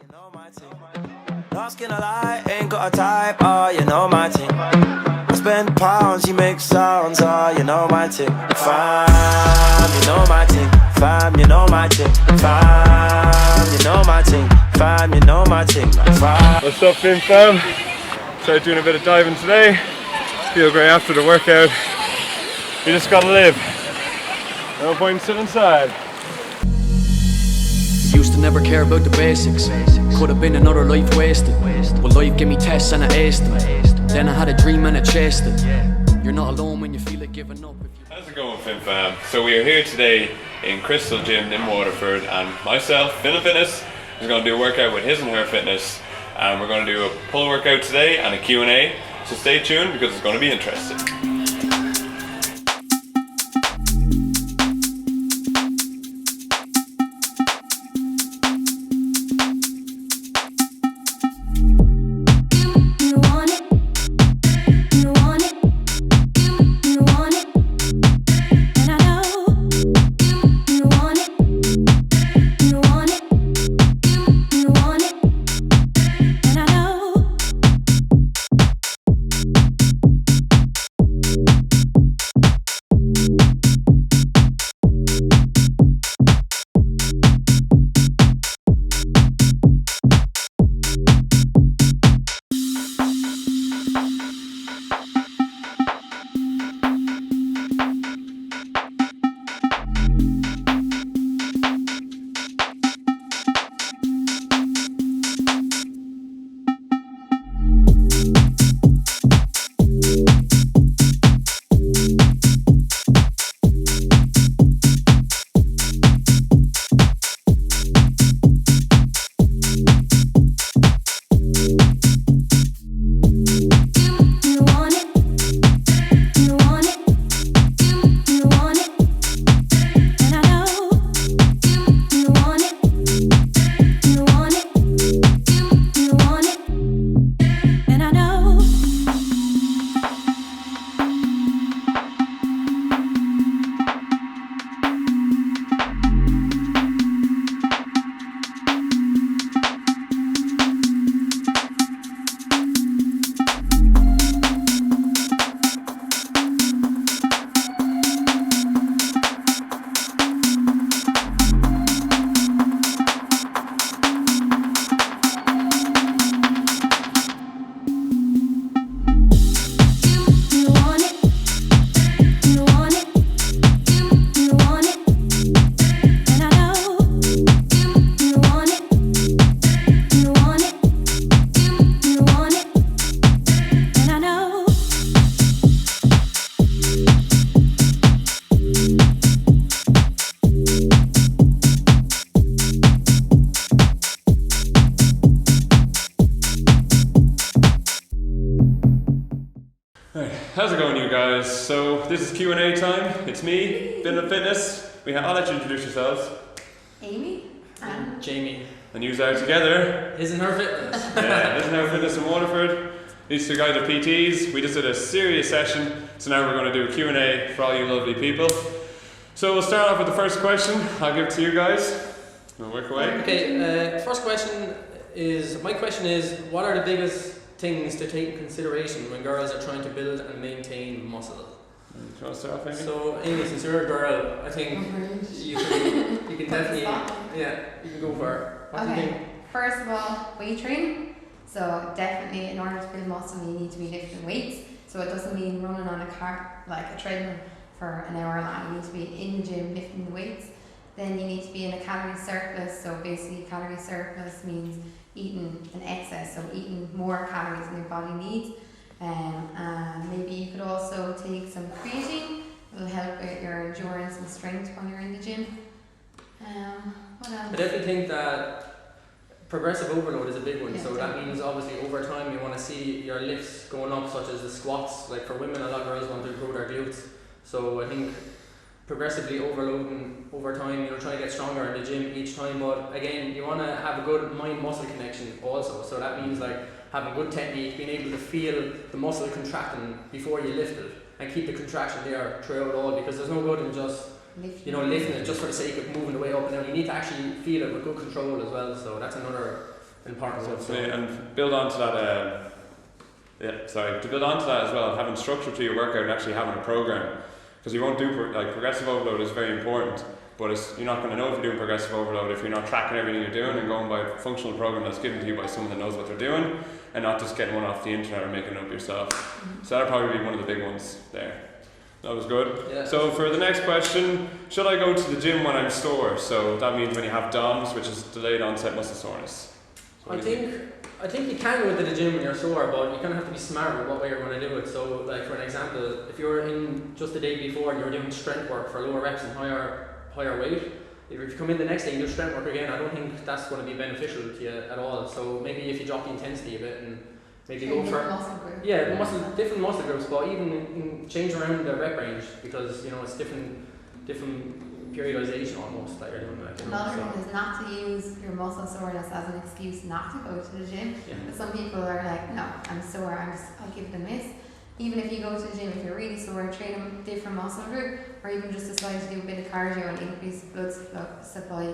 You know my thing. Not skin a lie, ain't got a type. Oh, you know my thing. I spend pounds, you make sounds. Oh, you know my thing. Fam, you know my thing. Fam, you know my thing. Fam, you know my thing. Fam, you know my thing. Fam. What's up, Finlan? Started doing a bit of diving today. Feel great after the workout. You just gotta live. No point in sitting inside. Used to never care about the basics. Could have been another life wasted. Well, life gave me tests and I aced them. Then I had a dream and I chased it. You're not alone when you feel like giving up. How's it going, Finlan? So we are here today in Crystal Gym in Waterford, and myself, Finlan Fitness, is going to do a workout with HisandHersFitness, and we're going to do a pull workout today and a Q&A. So stay tuned because it's going to be interesting. How's it going, you guys? So this is Q&A time. It's me, Finlan Fitness. I'll let you introduce yourselves. Amy and Jamie. And you are together. HisandHersFitness. Yeah, HisandHersFitness in Waterford. These two guys are PTs. We just did a serious session, so now we're going to do a Q&A for all you lovely people. So we'll start off with the first question. I'll give it to you guys. We'll work away. Okay, first question is, my question is, what are the biggest things to take in consideration when girls are trying to build and maintain muscle? Do you want to start off, Amy? So, Amy, since you're a girl, I think you can definitely, you can go for it. What do you think? First of all, weight training. So definitely, in order to build muscle, you need to be lifting weights. So it doesn't mean running on a cart like a treadmill for an hour long. You need to be in the gym lifting the weights. Then you need to be in a calorie surplus. So basically, calorie surplus means eating an excess, so eating more calories than your body needs. And maybe you could also take some creatine. It'll help with your endurance and strength when you're in the gym. What else? I definitely think that progressive overload is a big one. Yeah, so definitely. that means obviously over time you want to see your lifts going up, such as the squats. Like for women, a lot of girls want to grow their glutes. So I think progressively overloading over time, trying to get stronger in the gym each time. But again, you want to have a good mind-muscle connection also. So that means like having good technique, being able to feel the muscle contracting before you lift it, and keep the contraction there throughout all, because there's no good in just lifting it just for the sake of moving the weight up and down. You need to actually feel it with good control as well. So that's another important stuff. So. And build on to that. To build on to that as well, having structure to your workout and actually having a program, because you won't do progressive overload is very important. But you're not going to know if you're doing progressive overload if you're not tracking everything you're doing and going by a functional program that's given to you by someone that knows what they're doing, and not just getting one off the internet or making it up yourself. So that'll probably be one of the big ones there. That was good. Yeah. So for the next question, should I go to the gym when I'm sore? So that means when you have DOMS, which is delayed onset muscle soreness. I think you can go to the gym when you're sore, but you kind of have to be smart with what way you're going to do it. So, like for an example, if you're in just the day before and you're doing strength work for lower reps and higher weight, if you come in the next day and do strength work again, I don't think that's going to be beneficial to you at all. So maybe if you drop the intensity a bit and maybe go for different muscle groups, but even change around the rep range, because it's different periodization almost that you're doing. Another thing is not to use your muscle soreness as an excuse not to go to the gym. Yeah. But some people are like, no, I'm sore, I'll give it a miss. Even if you go to the gym, if you're really sore, train a different muscle group, or even just decide to do a bit of cardio and increase blood supply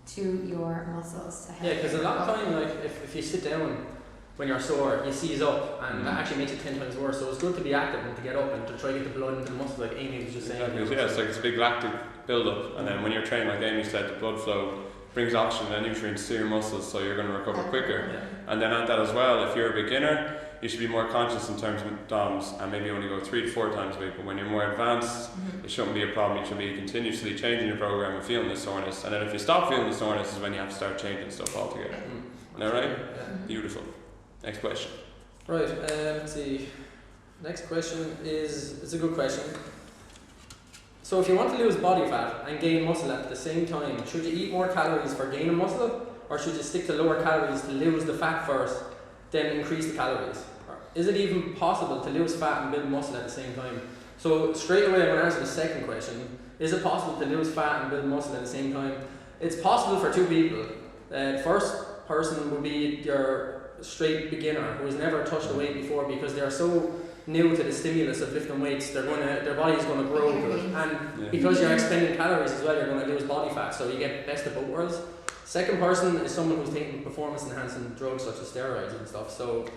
to your muscles to help. Yeah, because a lot of time, like if you sit down when you're sore, you seize up, and that actually makes it 10 times worse. So it's good to be active and to get up and to try to get the blood into the muscle, like Amy was just saying. Exactly. Yeah, it's a big lactic build-up, and then when you're training, like Amy said, the blood flow brings oxygen and nutrients to your muscles, so you're going to recover quicker. Yeah. And then at that as well, if you're a beginner, you should be more conscious in terms of DOMs and maybe only go 3 to 4 times a week. But when you're more advanced, it shouldn't be a problem. You should be continuously changing your program and feeling the soreness. And then if you stop feeling the soreness is when you have to start changing stuff altogether. Is that right? Yeah. Beautiful. Next question. Right, let's see. Next question it's a good question. So if you want to lose body fat and gain muscle at the same time, should you eat more calories for gaining muscle, or should you stick to lower calories to lose the fat first, then increase the calories? Or is it even possible to lose fat and build muscle at the same time? So straight away I'm going to answer the second question. Is it possible to lose fat and build muscle at the same time? It's possible for 2 people. First person would be your straight beginner who has never touched a weight before, because they're so new to the stimulus of lifting weights, their body's going to grow to it, and because you're expending calories as well, you're going to lose body fat, so you get best of both worlds. Second person is someone who's taking performance enhancing drugs such as steroids and stuff. So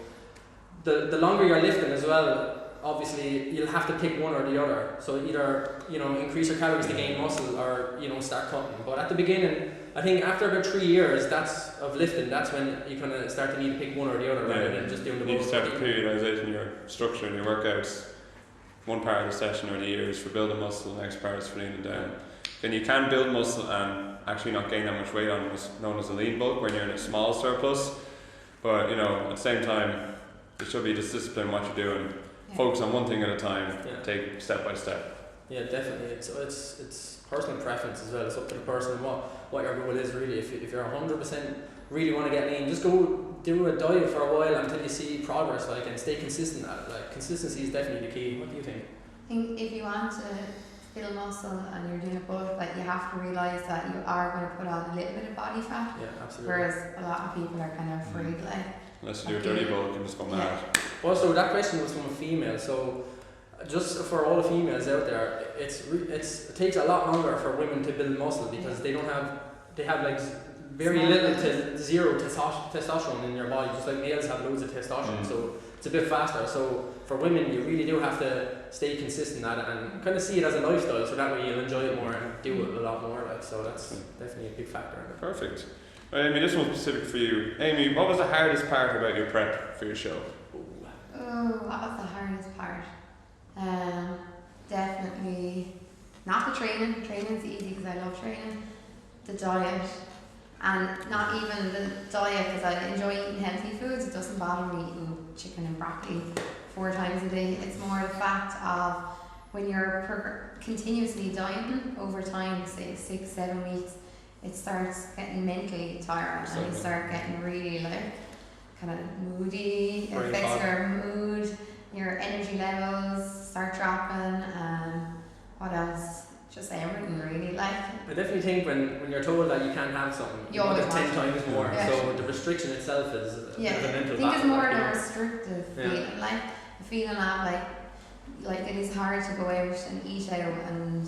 the longer you're lifting as well, obviously you'll have to pick one or the other. So either increase your calories to gain muscle, or start cutting. But at the beginning, I think after about 3 years of lifting, that's when you kind of start to need to pick one or the other, rather than just doing the both. You need to start periodizing your structure and your workouts. One part of the session or the year is for building muscle, the next part is for leaning down. Then you can build muscle and actually not gain that much weight on what's known as a lean bulk when you're in a small surplus. But at the same time, it should be just discipline what you're doing. Focus on one thing at a time. Take it step by step. Yeah, definitely. It's personal preference as well. It's up to the person what your goal is really. If you're 100% really want to get lean, just go do a diet for a while until you see progress, and stay consistent at it. Consistency is definitely the key. What do you think? I think if you want to build muscle and you're doing it both, you have to realise that you are going to put on a little bit of body fat. Yeah, absolutely. Whereas a lot of people are kind of afraid, unless you do a dirty bulk and just go mad. Also, that question was from a female, so just for all the females out there, it takes a lot longer for women to build muscle, because they have very little to zero testosterone in their body, just like males have loads of testosterone, so it's a bit faster. So for women, you really do have to stay consistent at it and kind of see it as a lifestyle, so that way you'll enjoy it more and do it a lot more. So that's definitely a big factor in it. Perfect. Amy, this one's specific for you. Amy, what was the hardest part about your prep for your show? Oh, what was the hardest part? Definitely not the training. Training's easy because I love training. The diet, and not even the diet, because I enjoy eating healthy foods. It doesn't bother me eating chicken and broccoli 4 times a day. It's more the fact of when you're continuously dieting over time, say 6-7 weeks, it starts getting mentally tiring, and you start getting really kind of moody. It affects your mood, your energy levels start dropping, and what else? Just everything really. I definitely think when you're told that you can't have something, you want it 10 times more. Yeah. So the restriction itself is a mental battle. I think it's more the restrictive feeling, the feeling of like it is hard to go out and eat out and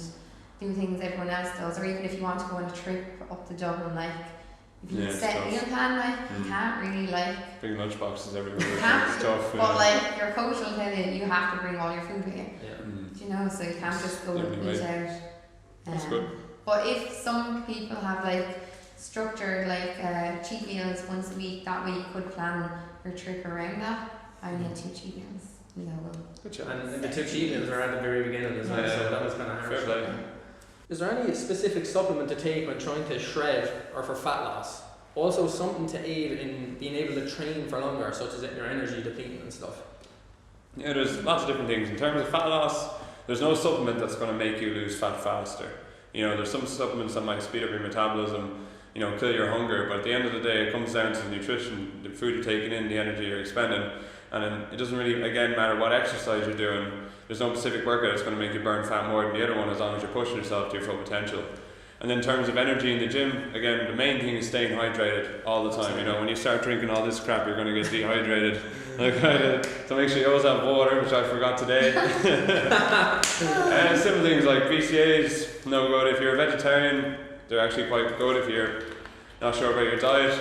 do things everyone else does, or even if you want to go on a trip up to Dublin, if you Yeah, it's set tough. meal plan, like, you can't really, like, Bring lunch boxes everywhere. you can't, It's tough. but like, your coach will tell you, you have to bring all your food with you. Yeah. Do you know, so you can't just go and Definitely eat out. That's good. But if some people have like structured like cheat meals once a week, that way you could plan your trip around that. I only had 2 cheat meals. No, Good job. And the 2 cheat meals are at the very beginning as well, Yeah. so that was kind of hard. Fair play. Is there any specific supplement to take when trying to shred or for fat loss? Also something to aid in being able to train for longer, such as your energy depleting and stuff. Yeah, there's lots of different things. In terms of fat loss, there's no supplement that's going to make you lose fat faster. You know, there's some supplements that might speed up your metabolism, you know, kill your hunger, but at the end of the day, it comes down to the nutrition, the food you're taking in, the energy you're expending, and then it doesn't really, again, matter what exercise you're doing. There's no specific workout that's going to make you burn fat more than the other one, as long as you're pushing yourself to your full potential. And then in terms of energy in the gym, again, the main thing is staying hydrated all the time. You know, when you start drinking all this crap, you're going to get dehydrated. So make sure you always have water, which I forgot today. And simple things like BCAAs, no good. If you're a vegetarian, they're actually quite good if you're not sure about your diet.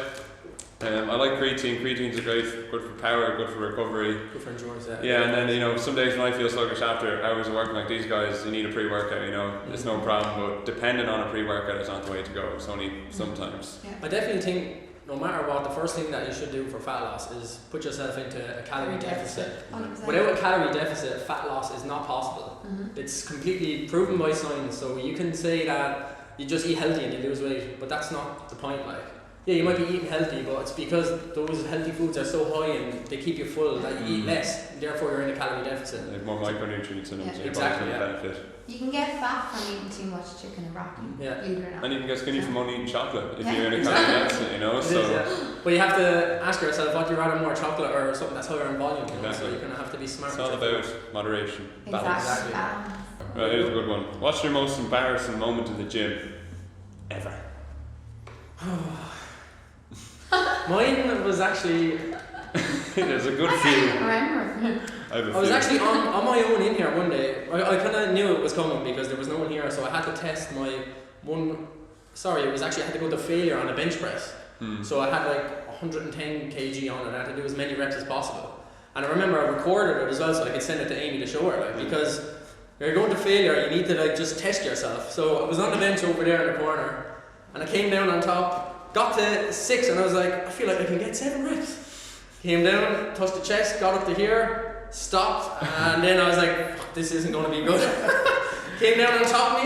I like creatine. Creatine's great, good for power, good for recovery. Good for endurance, Yeah, and then, you know, some days when I feel sluggish after hours of working like these guys, you need a pre-workout, you know, it's no problem, but depending on a pre-workout is not the way to go, it's only sometimes. I definitely think no matter what, the first thing that you should do for fat loss is put yourself into a calorie deficit. 100%. Without a calorie deficit, fat loss is not possible. It's completely proven by science, so you can say that you just eat healthy and you lose weight, but that's not the point, like. Yeah, you might be eating healthy, but it's because those healthy foods are so high and they keep you full that you eat less, and therefore you're in a calorie deficit. Like more micronutrients in them, so your Exactly, body's going to benefit. You can get fat from eating too much chicken and broccoli. Yeah. Believe it or not. And you can get skinny from only eating chocolate if Yeah. you're in a Exactly. calorie deficit, you know, It so... is, yeah. But you have to ask yourself, what do you rather, more chocolate or something that's higher in volume? You know? So Exactly. you're going to have to be smart. It's all with your about food. moderation, balance. Exactly. Right, here's a good one. What's your most embarrassing moment in the gym ever? Mine was actually, There's a good I few. can't remember. I have a I was few. actually on my own in here one day. I kind of knew it was coming because there was no one here, so I had to test my one. Sorry, it was actually I had to go to failure on a bench press. So I had like 110 kg on it. I had to do as many reps as possible. And I remember I recorded it as well, so I could send it to Amy to show her. Like, because you're going to failure, you need to like just test yourself. So I was on the bench over there in the corner, and I came down on top. Got to 6 and I was like, I feel like I can get 7 reps. Came down, touched the chest, got up to here, stopped, and then I was like, fuck, this isn't going to be good. Came down on top of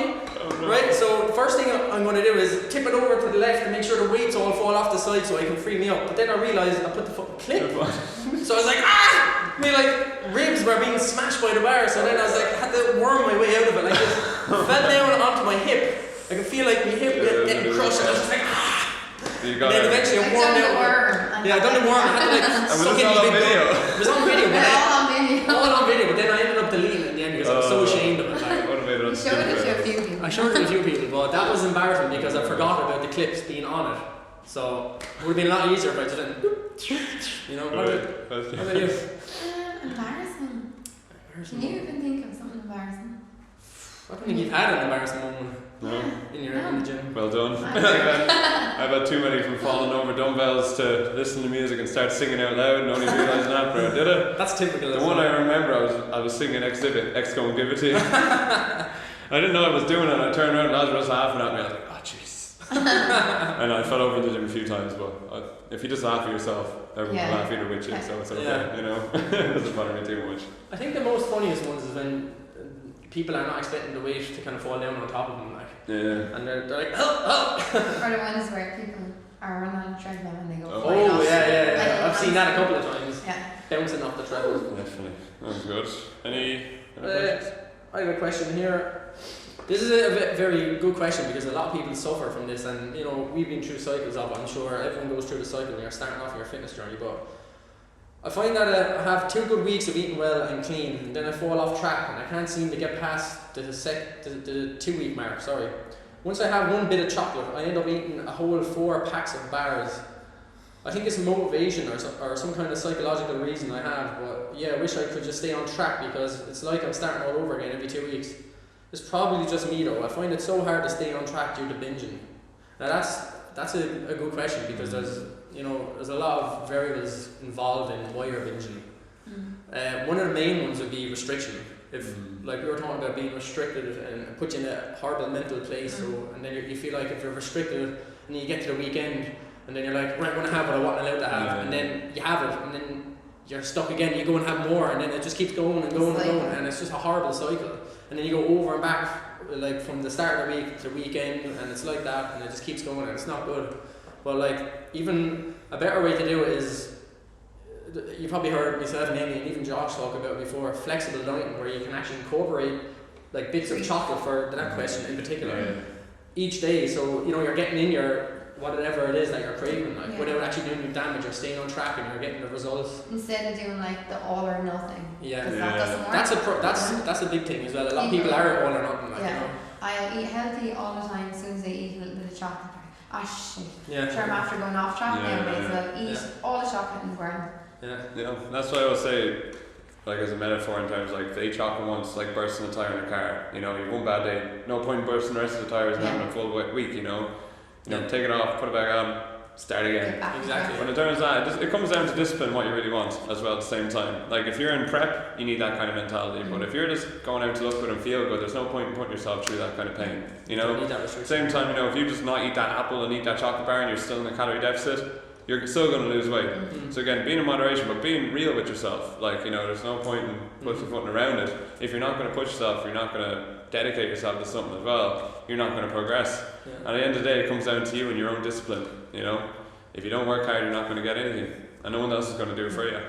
me, right? So the first thing I'm going to do is tip it over to the left and make sure the weights all fall off the side so I can free me up. But then I realised I put the fucking clip. So I was like, ah! My like ribs were being smashed by the bar. So then I was like, I had to worm my way out of it like this. Fell down onto my hip. I could feel like my hip getting crushed. And I was just like, ah! You And got then it. eventually I I've warmed done the out. worm. Yeah, I done the worm. I had to like And was suck this in all the on big video? It was on video, but They're all on video. all on video. But then I ended up deleting it in the end because I was so ashamed of it. Like, What about You it? showed it to a few people. I showed it to a few people, but that was embarrassing because I forgot about the clips being on it. So it would have been a lot easier if I just didn't. You know, what about you? Embarrassing. Can you even think of something embarrassing? I don't think you've had an embarrassing moment No. in the gym. Well done. I've had too many from falling over dumbbells to listen to music and start singing out loud and only realising after I did it. That's typical. The one I remember, I was singing Exhibit, X Go and Give It To You. I didn't know I was doing it, and I turned around and Lazarus was laughing at me. I was like, oh jeez. And I fell over in the gym a few times, but if you just laugh at yourself, everyone will laugh either with you, so it's okay, Yeah. you know. It doesn't bother me too much. I think the most funniest ones is when people are not expecting the weight to kind of fall down on top of them, like, Yeah. and they're like, help, help. Or the ones where people are running on a treadmill and they go Oh, flying off. yeah. Like, I've seen that a couple of times. Yeah. Bouncing off the treadmill. Definitely. That was good. Any questions? I have a question here. This is a very good question because a lot of people suffer from this, and you know we've been through cycles of it. I'm sure everyone goes through the cycle when you're starting off your fitness journey. But I find that I have 2 good weeks of eating well and clean, and then I fall off track, and I can't seem to get past the 2-week mark. Sorry. Once I have one bit of chocolate, I end up eating a whole 4 packs of bars. I think it's motivation or some kind of psychological reason I have, but yeah, I wish I could just stay on track because it's like I'm starting all over again every 2 weeks. It's probably just me though. I find it so hard to stay on track due to binging. Now that's that's a good question, because there's a lot of variables involved in why you're binging. One of the main ones would be restriction. If like we were talking about being restricted and put you in a horrible mental place, and then you feel like if you're restricted and then you get to the weekend and then you're like, right, I'm going to have what I wasn't allowed to have, and then you have it and then you're stuck again, you go and have more, and then it just keeps going and going and going, and it's just a horrible cycle. And then you go over and back, like from the start of the week to the weekend, and it's like that, and it just keeps going, and it's not good. But like, even a better way to do it is, you probably heard myself and Amy and even Josh talk about it before, flexible dieting, where you can actually incorporate like bits of chocolate for that question in particular each day. So you're getting in your whatever it is that you're craving, like without actually doing any damage. You're staying on track and you're getting the results instead of doing like the all or nothing. That doesn't work. That's a big thing as well. A lot of people are all or nothing. Like, I'll eat healthy all the time. As soon as I eat a little bit of chocolate, shit. Sure, I'm after going off track nowadays. So I'll eat all the chocolate in the world. That's why I always say, like as a metaphor in terms like if they eat chocolate once, like bursting a tire in a car. You have one bad day, no point bursting the rest of the tires and having a full week. Take it off, put it back on, start again. Exactly. When it turns out, it comes down to discipline, what you really want as well at the same time. Like if you're in prep, you need that kind of mentality. But if you're just going out to look good and feel good, there's no point in putting yourself through that kind of pain. Need that restriction. Same time, if you just not eat that apple and eat that chocolate bar and you're still in a calorie deficit, you're still going to lose weight. So again, being in moderation, but being real with yourself. Like, there's no point in pussyfooting around it. If you're not going to push yourself, you're not going to dedicate yourself to something as well, you're not going to progress. And at the end of the day, it comes down to you and your own discipline. If you don't work hard, you're not going to get anything, and no one else is going to do it for you. I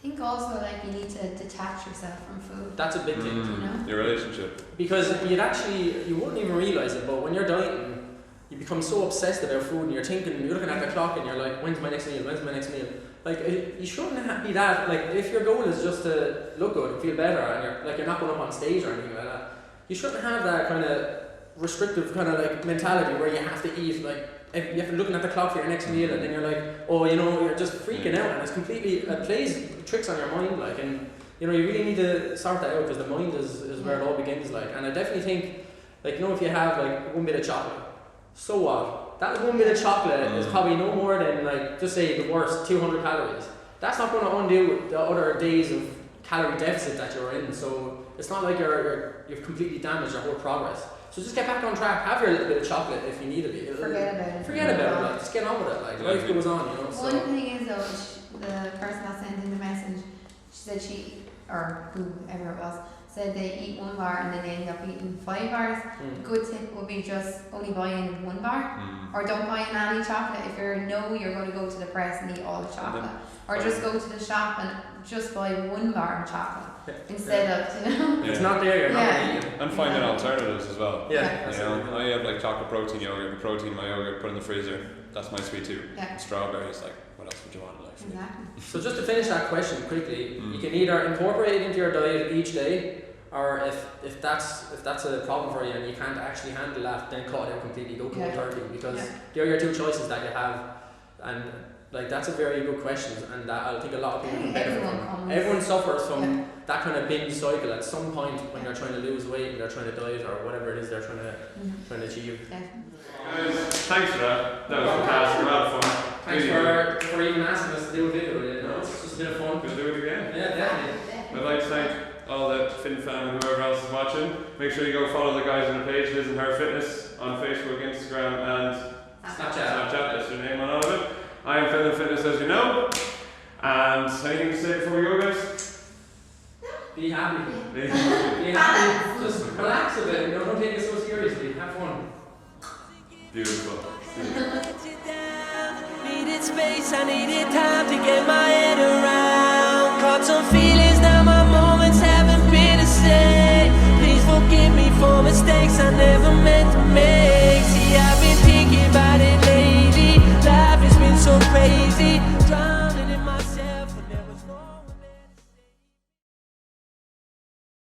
think also like you need to detach yourself from food. That's a big thing. Your relationship. Because you wouldn't even realise it, but when you're dieting, you become so obsessed about food, and you're looking at the clock and you're like, when's my next meal? Like, you shouldn't be that, like, if your goal is just to look good and feel better, and you're not going up on stage or anything like that, you shouldn't have that kind of restrictive kind of like mentality where you have to eat, like, if you have to looking at the clock for your next meal, and then you're like, you're just freaking out, and it plays tricks on your mind, like, and you really need to sort that out, because the mind is where it all begins, like. And I definitely think, like, if you have like one bit of chocolate, so what? That one bit of chocolate is probably no more than, like, just say the worst, 200 calories. That's not going to undo the other days of calorie deficit that you're in. So it's not like you've completely damaged your whole progress. So just get back on track. Have your little bit of chocolate if you need to be. Forget about it. Forget about it. Like, just get on with it. Like, life goes on. So. One thing is though, the person that sent in the message, she said or whoever it was, said they eat one bar and then they end up eating 5 bars. The good tip would be just only buying 1 bar, or don't buy any chocolate if you're going to go to the press and eat all the chocolate, or just go to the shop and just buy 1 bar of chocolate instead of If it's not there, you're not going to eat it. And finding alternatives as well. Yeah. I have like chocolate protein yogurt, the protein in my yogurt, put in the freezer. That's my sweet too. Strawberries, like, what else would you want in life? Exactly. So just to finish that question quickly, you can either incorporate it into your diet each day, or if that's a problem for you and you can't actually handle that, then cut it out completely, go cold turkey, because they're your 2 choices that you have. And like, that's a very good question, and that I think a lot of people can benefit from. Everyone suffers from that kind of binge cycle at some point when they're trying to lose weight and they're trying to diet or whatever it is they're trying to achieve. Guys, thanks for that. That was fantastic. A lot of fun. Thanks for even asking us to do a video. It's just a bit of fun. We'll do it again. Yeah, definitely. I'd like to thank all the Finlan and whoever else is watching. Make sure you go follow the guys on the page, HisandHersFitness, on Facebook, Instagram, and Snapchat. That's their name on all of it. I am Finlan Fitness, as you know. And anything to say before we go, guys? Be happy. Be happy. Just relax a bit. Don't take it so seriously. Have fun. Beautiful. Needed space, I needed time to get my